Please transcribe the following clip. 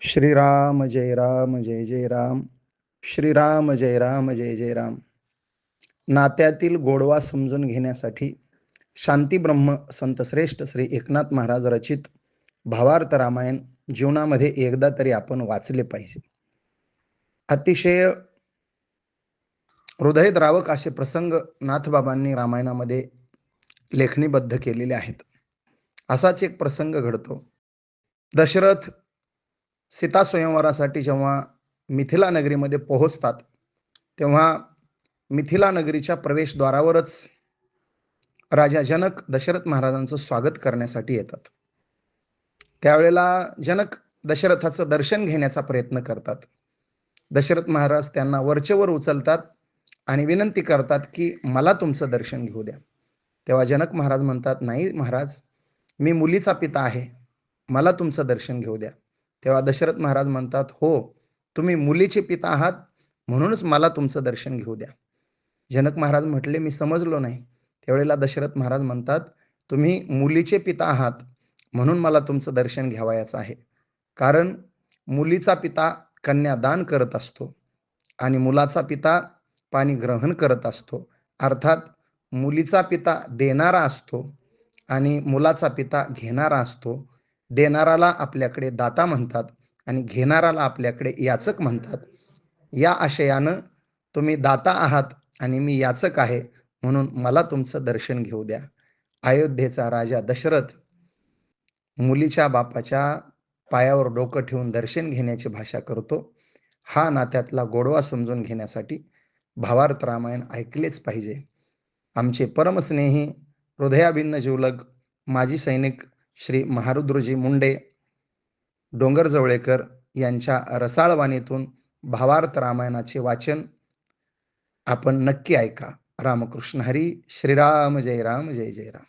श्रीराम जय राम जय जय राम. श्रीराम जय राम जय जय राम. नात्यातील गोडवा समजून घेण्यासाठी शांती ब्रह्म संत श्रेष्ठ श्री एकनाथ महाराज रचित भावार्थ रामायण जीवनामध्ये एकदा तरी आपण वाचले पाहिजे. अतिशय हृदयद्रावक असे प्रसंग नाथबाबांनी रामायणामध्ये लेखणीबद्ध केलेले आहेत. असाच एक प्रसंग घडतो. दशरथ सीता स्वयंवरासाठी जेव्हा मिथिला नगरीमध्ये पोहोचतात, तेव्हा मिथिला नगरीच्या प्रवेशद्वारावरच राजा जनक दशरथ महाराजांचं स्वागत करण्यासाठी येतात. त्यावेळेला जनक दशरथाचं दर्शन घेण्याचा प्रयत्न करतात. दशरथ महाराज त्यांना वरचेवर उचलतात आणि विनंती करतात की मला तुमचं दर्शन घेऊ द्या. तेव्हा जनक महाराज म्हणतात, नाही महाराज, मी मुलीचा पिता आहे, मला तुमचं दर्शन घेऊ द्या. तेव्हा दशरथ महाराज म्हणतात, हो, तुम्ही मुलीचे पिता आहात म्हणूनच मला तुमचं दर्शन घेऊ द्या. जनक महाराज म्हटले, मी समजलो नाही. त्यावेळेला दशरथ महाराज म्हणतात, तुम्ही मुलीचे पिता आहात म्हणून मला तुमचं दर्शन घ्यावयाचं आहे. कारण मुलीचा पिता कन्यादान करत असतो आणि मुलाचा पिता पाणी ग्रहण करत असतो. अर्थात मुलीचा पिता देणारा असतो आणि मुलाचा पिता घेणारा असतो. देणाराला आपल्याकडे दाता म्हणतात आणि घेणाराला आपल्याकडे याचक म्हणतात. या आशयानं तुम्ही दाता आहात आणि मी याचक आहे म्हणून मला तुमचं दर्शन घेऊ द्या. अयोध्येचा राजा दशरथ मुलीच्या बापाच्या पायावर डोकं ठेवून दर्शन घेण्याची भाषा करतो. हा नात्यातला गोडवा समजून घेण्यासाठी भावार्थ रामायण ऐकलेच पाहिजे. आमचे परमस्नेही हृदयाभिन्न जीवलग माजी सैनिक श्री महारुद्रजी मुंडे डोंगरजवळेकर यांच्या रसाळ वाणीतून भावार्थ रामायणाचे वाचन आपण नक्की ऐका. रामकृष्ण हरी. श्रीराम जय राम जय जय राम.